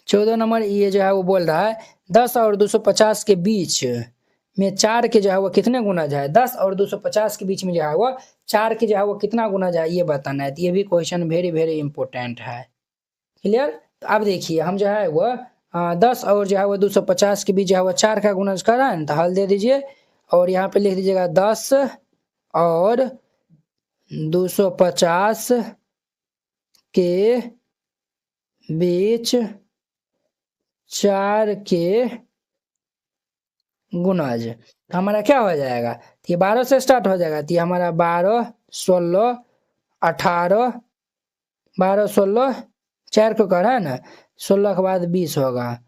14 number ये जो है वो बोल रहा है 10 और 250 के बीच में 4 के जो है वो कितने गुना जाए। 10 और 250 के बीच में जो है वो 4 के जो है वो कितना गुना जाए ये बताना है। तो ये भी क्वेश्चन वेरी वेरी इंपॉर्टेंट है। क्लियर। तो अब देखिए हम जो है वो 10 और जो है वो 250 के बीच जो है वो 4 का गुणज कर रहा है ना, तो हल दे दीजिए और यहाँ पे लिख दीजिएगा 10 और 250 के बीच 4 के गुणज। तो हमारा क्या हो जाएगा, तो ये 12 से स्टार्ट हो जाएगा। तो ये हमारा 12 16 18 12 16 4 को कर है ना, 16 के बाद 20 होगा,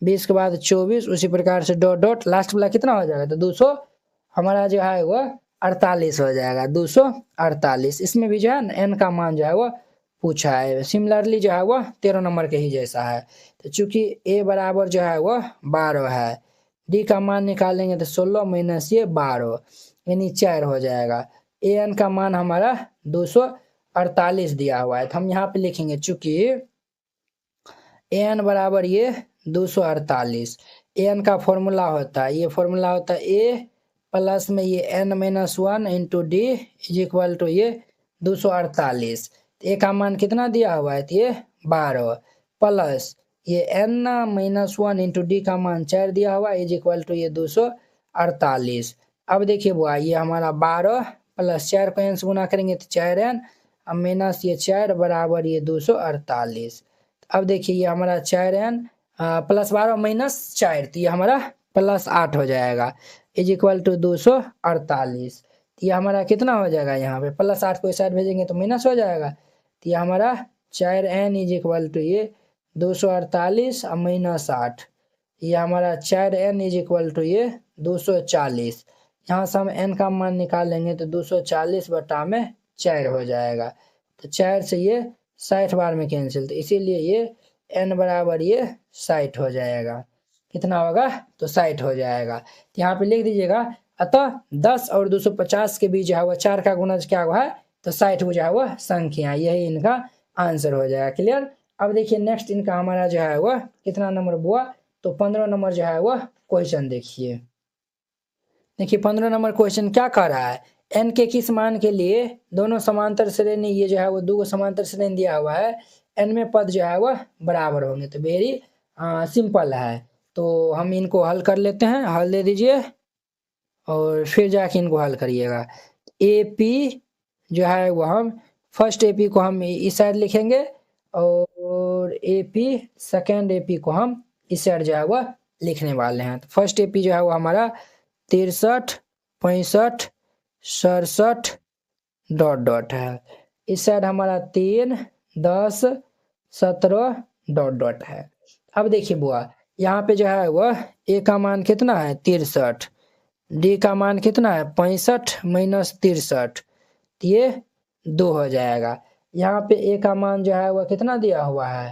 20 के बाद 24, उसी प्रकार से डॉट डॉट लास्ट वाला कितना हो जाएगा, तो 200 हमारा जो है वो 48 हो जाएगा, 248। इसमें भी जो है ना एन का मान जो है वो पूछा है। सिमिलरली जो है वो 13 नंबर के ही जैसा है। तो चूंकि ए बराबर जो है वो 12 है, डी का मान निकालेंगे तो 16 माइनस ये 12 यानी 4 हो जाएगा। ए एन का मान हमारा 248 दिया हुआ है। तो हम यहाँ पे लिखेंगे चूंकि एन बराबर ये 248, एन का फॉर्मूला होता है, ये फॉर्मूला होता है ए प्लस में ये n minus 1 into d is equal to ये 248। ए का मान कितना दिया हुआ है, तो ये 12 प्लस ये एन माइनस 1 इंटू डी का मान 4 दिया हुआ है इज इक्वल टू ये 248। अब देखिए बुआ ये हमारा 12 प्लस 4 को एन से गुना करेंगे तो 4 एन माइनस ये 4 बराबर ये 248। अब देखिए ये हमारा 4 एन प्लस 12 माइनस 4, तो ये हमारा प्लस 8 हो जाएगा इज इक्वल टू 248। तो ये हमारा कितना हो जाएगा, यहाँ पे प्लस 8 को इस साइड भेजेंगे तो माइनस हो जाएगा। तो ये हमारा 4 एन इज इक्वल टू ये 248 और माइनस 8, ये हमारा 4 एन इज इक्वल टू ये 240। यहाँ से हम एन का मान निकालेंगे तो 240 बटा में 4 हो जाएगा। तो 4 से ये 60 बार में कैंसिल, तो इसीलिए ये n बराबर ये 60 हो जाएगा। कितना होगा, तो 60 हो जाएगा। तो यहाँ पे लिख दीजिएगा अतः 10 और 250 के बीच जो है वो 4 का गुणज क्या हुआ है, तो 60 जो है वो संख्या, यही इनका आंसर हो जाएगा। क्लियर। अब देखिए नेक्स्ट इनका हमारा जो है वो कितना नंबर हुआ, तो 15 नंबर जो है वो क्वेश्चन देखिए। देखिए 15 नंबर क्वेश्चन क्या कह रहा है, n के किस मान के लिए दोनों समांतर श्रेणी, ये जो है वो दो समांतर श्रेणी दिया हुआ है, n में पद जो है वह बराबर होंगे। तो वेरी सिंपल है, तो हम इनको हल कर लेते हैं। हल दे दीजिए और फिर जाके इनको हल करिएगा। ए पी जो है वो हम फर्स्ट ए पी को हम इस साइड लिखेंगे और A P second A P को हम इस साइड जो है वह लिखने वाले हैं। तो फर्स्ट ए पी जो है वो हमारा 63 65 67 डॉट डॉट है, इस साइड हमारा 3 10 17 डॉट डॉट है। अब देखिए बुआ यहाँ पे जो है वह ए का मान कितना है 63, डी का मान कितना है 65 माइनस 63, ये 2 हो जाएगा। यहाँ पे ए का मान जो है वह कितना दिया हुआ है,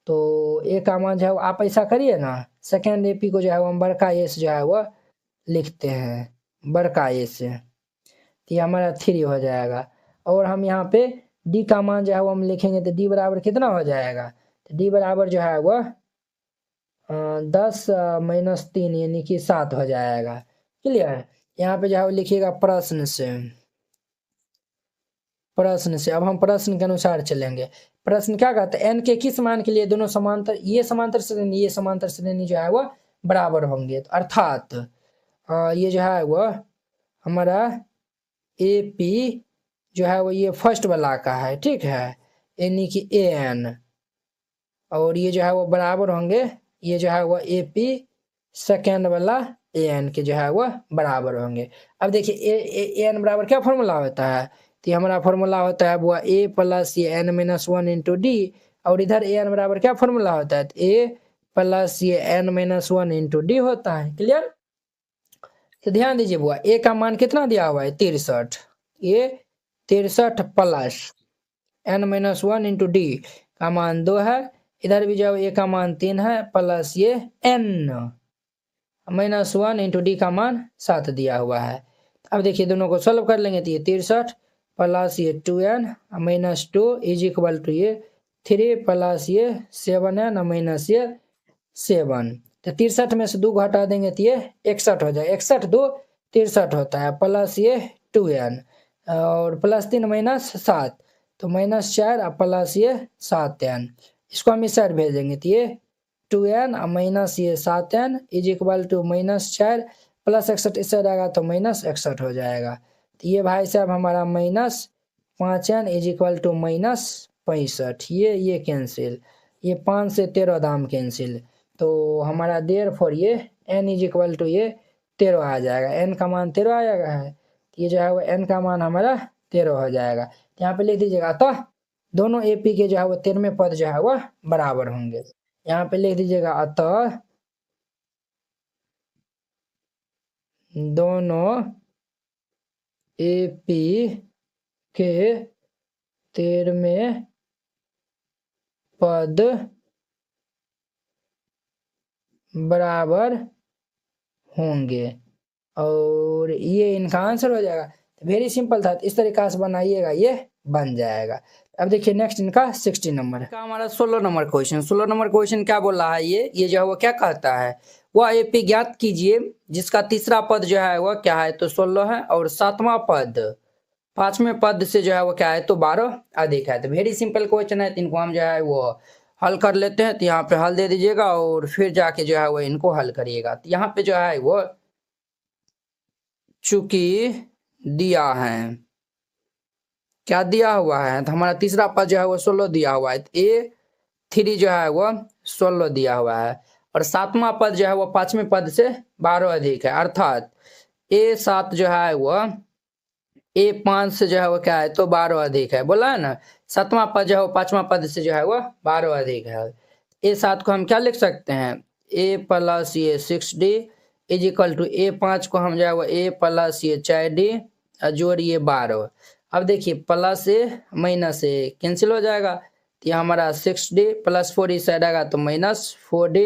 तो ए का मान जो है आप ऐसा करिए ना, सेकेंड ए पी को जो है वो हम बड़का एस जो है वह लिखते हैं बड़का ए से, तो ये हमारा 3 हो जाएगा। और हम यहाँ पे डी का मान जो है वो हम लिखेंगे तो डी बराबर कितना हो जाएगा, तो डी बराबर जो है वह 10 माइनस 3 यानी कि 7 हो जाएगा। क्लियर। यहाँ पे जो है वो लिखिएगा प्रश्न से, प्रश्न से। अब हम प्रश्न के अनुसार चलेंगे। प्रश्न क्या कहता है, n के किस मान के लिए दोनों समांतर, ये समांतर श्रेणी ये समांतर श्रेणी जो है वह बराबर होंगे। तो अर्थात ये जो है वह हमारा ए पी जो है वो ये फर्स्ट वाला का है, ठीक है, यानी कि ए एन, और ये जो है वो बराबर होंगे, ये जो है वो ए पी सेकेंड वाला ए एन के जो है वो बराबर होंगे। अब देखिए ए एन बराबर क्या फॉर्मूला होता है, तो हमारा फॉर्मूला होता है वो ए प्लस ये एन माइनस 1 इंटू डी, और इधर ए एन बराबर क्या फॉर्मूला होता है, तो ए प्लस ये एन माइनस 1 इंटू डी होता है। क्लियर। तो ध्यान दीजिए बुआ ए का मान कितना दिया हुआ है 63, ये 63 plus n minus 1 into d का मान 2 है, इधर भी जाओ ए का मान 3 है प्लस ये एन माइनस 1 इंटू डी का मान 7 दिया हुआ है। अब देखिए दोनों को सॉल्व कर लेंगे तो ये 63 प्लस ये 2n minus 2 is equal to ये 3 प्लस ये 7n माइनस ये 7। तो 63 में से 2 घटा देंगे तो ये 61 हो जाएगा। 61 2 63 होता है, प्लस ये 2n और प्लस 3 माइनस 7 तो -4 और प्लस ये 7n। इसको हम इस साइड भेजेंगे तो ये 2n और माइनस ये 7n is equal to -4 plus 61 इस साइड आएगा तो -61 हो जाएगा। तो ये भाई साहब हमारा -5n इज इक्वल टू -65। ये कैंसिल, ये 5 से 13 दाम कैंसिल, तो हमारा देयरफॉर ये n इज इक्वल टू ये 13 आ जाएगा। n का मान 13 आएगा है, ये जो है वो n का मान हमारा 13 हो जाएगा। यहाँ पे लिख दीजिएगा अतः दोनों AP के जो है वो 13वें पद जो है वह बराबर होंगे। यहाँ पे लिख दीजिएगा अतः दोनों AP के 13वें पद बराबर होंगे और ये इनका आंसर हो जाएगा। तो वेरी सिंपल था, इस तरीका से बनाइएगा, ये बन जाएगा। अब देखिए नेक्स्ट इनका 60 नंबर का हमारा 16 नंबर क्वेश्चन। 16 नंबर क्वेश्चन क्या बोल रहा है, ये जो है वो क्या कहता है, वह AP ज्ञात कीजिए जिसका तीसरा पद जो है वह क्या है तो 16 है और 7वां पद 5वें पद से जो है वो क्या है तो 12 अधिक है। तो वेरी सिंपल क्वेश्चन है, तो इनको हम जो है वो हल कर लेते हैं। तो यहाँ पे हल दे दीजिएगा और फिर जाके जो है वो इनको हल करिएगा। तो यहाँ पे जो है वो चूंकि दिया है, क्या दिया हुआ है, तो हमारा तीसरा पद जो है वो 16 दिया हुआ है, तो A3 जो है वो 16 दिया हुआ है और 7वां पद जो है वो 5वें पद से 12 अधिक है, अर्थात A7 जो है वो A5 से जो है वो क्या है तो 12 अधिक है, बोला है ना। 7वां पद जो है वो 5वां पद से जो है वो 12 अधिक है। A7 को हम क्या लिख सकते हैं, A प्लस ये 6D is equal to A5 को हम जो है वो A प्लस ये 4D जोड़िए 12। अब देखिए plus A minus A cancel हो जाएगा, तो ये हमारा 6D प्लस 4 इस साइड आएगा तो -4D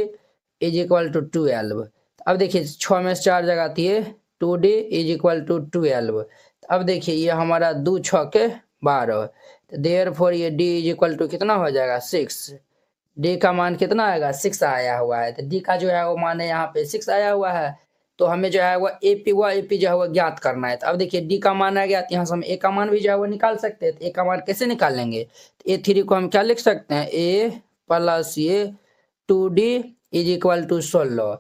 इज इक्वल टू 12। अब देखिए 6 में से 4 जगह तो ये 2D इज इक्वल टू 12। अब देखिए ये हमारा 2 6 के 12, तो देयरफॉर ये D इज इक्वल टू कितना हो जाएगा 6। D का मान कितना आएगा 6 आया हुआ है, तो D का जो है वो मान है यहाँ पे 6 आया हुआ है। तो हमें जो है वो AP जो है वो ज्ञात करना है। तो अब देखिए D का मान आ गया, तो यहाँ से हम A का मान भी जो है वो निकाल सकते हैं। तो A का मान कैसे निकालेंगे, तो A3 को हम क्या लिख सकते हैं, A प्लस ये 2D is equal to 16।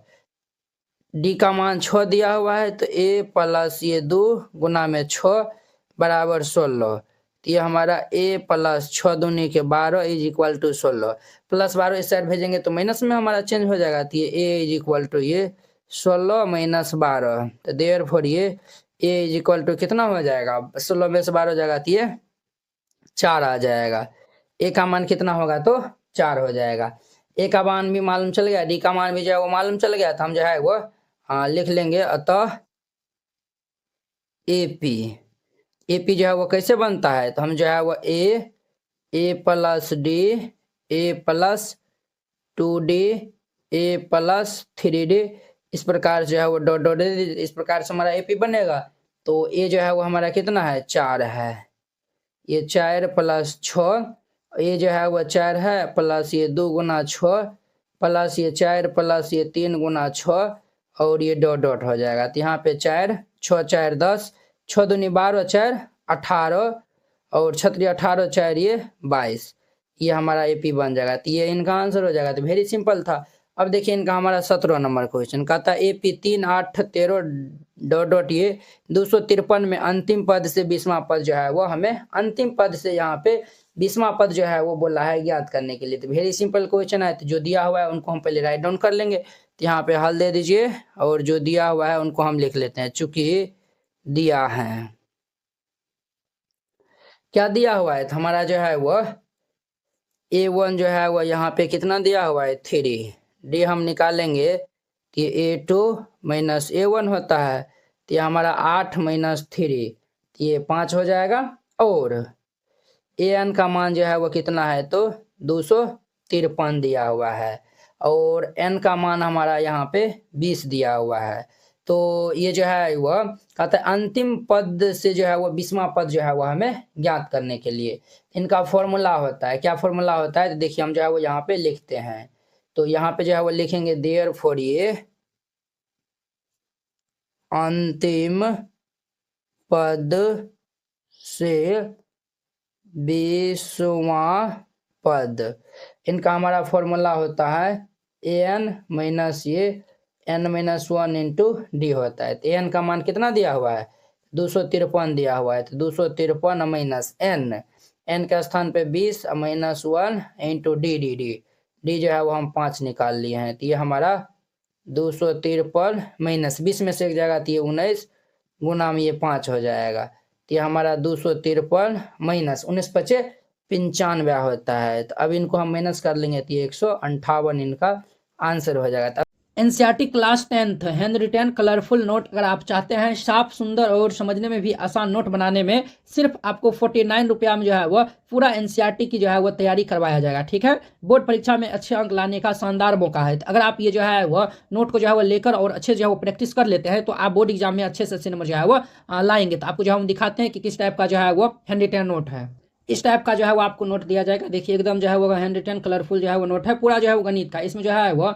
D का मान 6 दिया हुआ है, तो A प्लस ये 2 गुना में 6 बराबर 16। तो ये हमारा A प्लस 6 दूनी के 12 इज इक्वल टू 16, प्लस 12 इस साइड भेजेंगे तो माइनस में हमारा चेंज हो जाएगा। तो ये A इज इक्वल टू ये 16 माइनस 12, तो देयरफॉर ये A इज इक्वल टू कितना हो जाएगा, 16 में से 12 जाएगा तो ये 4 आ जाएगा। A का मान कितना होगा तो 4 हो जाएगा। A का मान भी मालूम चल गया, D का मान भी जो है वो मालूम चल गया, तो हम जो है वो लिख लेंगे अतः AP जो है वो कैसे बनता है, तो हम जो है वो A plus D A plus 2D A plus 3D इस प्रकार जो है वो डॉट डॉट इस प्रकार से हमारा AP बनेगा। तो A जो है वो हमारा कितना है 4 है, ये 4 प्लस 6 ये जो है वो 4 है प्लस ये 2 गुना 6 प्लस ये 4 प्लस ये 3 गुना 6 और ये डॉट डॉट हो जाएगा। तो यहाँ पे 4 6 4 10 6 दूनी 12 4 18 और 36 18 4 ये 22, ये हमारा AP बन जाएगा। तो ये इनका आंसर हो जाएगा। तो वेरी सिंपल था। अब देखिए इनका हमारा 17 नंबर क्वेश्चन कहता है AP 3 8 13 डॉट डॉट ये 253 में अंतिम पद से 20वां पद जो है वो हमें अंतिम पद से यहाँ पे 20वां पद जो है वो बोला है ज्ञात करने के लिए। तो वेरी सिंपल क्वेश्चन है, तो जो दिया हुआ है उनको हम पहले राइट डाउन कर लेंगे। तो यहाँ पे हल दे दीजिए और जो दिया हुआ है उनको हम लिख लेते हैं। चूंकि दिया है, क्या दिया हुआ है, तो हमारा जो है वो A1 जो है वो यहाँ पे कितना दिया हुआ है 3, D हम निकालेंगे कि A2 माइनस A1 होता है, तो ये हमारा 8 माइनस 3 ये 5 हो जाएगा। और AN का मान जो है वो कितना है तो 253 दिया हुआ है और N का मान हमारा यहाँ पे 20 दिया हुआ है। तो ये जो है वह कहता है अंतिम पद से जो है वो 20वां पद जो है वो हमें ज्ञात करने के लिए इनका फॉर्मूला होता है। क्या फॉर्मूला होता है, तो देखिए हम जो है वो यहाँ पे लिखते हैं तो यहाँ पे जो है वो लिखेंगे देयरफॉर ये अंतिम पद से 20वां पद। इनका हमारा फॉर्मूला होता है an माइनस ये n-1 इंटू डी होता है। तो एन का मान कितना दिया हुआ है 253 दिया हुआ है। तो 253 माइनस एन के स्थान पे 20 माइनस 1 इंटू डी जो है वो हम 5 निकाल लिए हैं। तो ये हमारा 253 माइनस 20 में से एक जाएगा तो ये 19 गुना में ये 5 हो जाएगा। तो ये हमारा 253 माइनस 19 × 95 होता है। तो अब इनको हम माइनस कर लेंगे तो ये 158 इनका आंसर हो जाएगा। NCERT class 10th hand retain colourful note अगर आप चाहते हैं साफ सुंदर और समझने में भी आसान नोट बनाने में, सिर्फ आपको 49 रुपया में जो है वो पूरा एनसीईआरटी की जो है वो तैयारी करवाया जाएगा। ठीक है, बोर्ड परीक्षा में अच्छे अंक लाने का शानदार मौका है। अगर आप ये जो है वो नोट को जो है वो लेकर और अच्छे जो है वो प्रैक्टिस कर लेते हैं तो आप बोर्ड एग्जाम में अच्छे से अच्छे नंबर जो है वो लाएंगे। तो आपको जो हम दिखाते हैं कि किस टाइप का जो है वो हैंड रिटेन नोट है। इस टाइप का जो है वो आपको नोट दिया जाएगा। देखिए एकदम जो है वो हैंड रिटेन कलरफुल जो है वो नोट है, पूरा जो है वो गणित का। इसमें जो है वो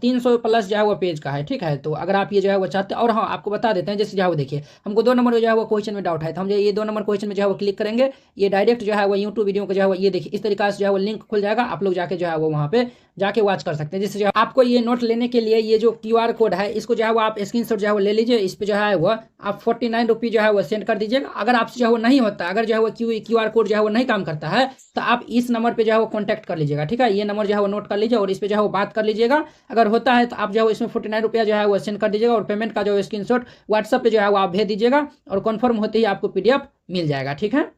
300 प्लस जो है वो पेज का है। ठीक है, तो अगर आप ये जो है वो चाहते हैं, और हाँ आपको बता देते हैं, जैसे जो है वो देखिए हमको 2 नंबर जो है वो क्वेश्चन में डाउट है तो हम जो ये 2 नंबर क्वेश्चन में जो है वो क्लिक करेंगे, ये डायरेक्ट जो है वो यूट्यूब वीडियो को जो है वो ये देखिए इस तरीके से जो है वो लिंक खुल जाएगा। आप लोग जाके जो है वो वहाँ पे जाके वॉच कर सकते हैं। जैसे जो आपको ये नोट लेने के लिए ये जो QR कोड है इसको जो है वो आप स्क्रीनशॉट जो है वो ले लीजिए। इस पे जो है वो आप 49 रुपये जो है वो सेंड कर दीजिएगा। अगर आपसे जो है वो नहीं होता, अगर जो है वो QR कोड जो है वो नहीं काम करता है तो आप इस नंबर पे जो है वो कॉन्टैक्ट कर लीजिएगा। ठीक है, ये नंबर जो है वो नोट कर लीजिए और इस पे जो है वो बात कर लीजिएगा। अगर होता है तो आप जो है इसमें 49 रुपया जो है वो सेंड कर दीजिएगा और पेमेंट का जो स्क्रीनशॉट व्हाट्सएप पे जो है वो आप भेज दीजिएगा और कन्फर्म होते ही आपको PDF मिल जाएगा। ठीक है।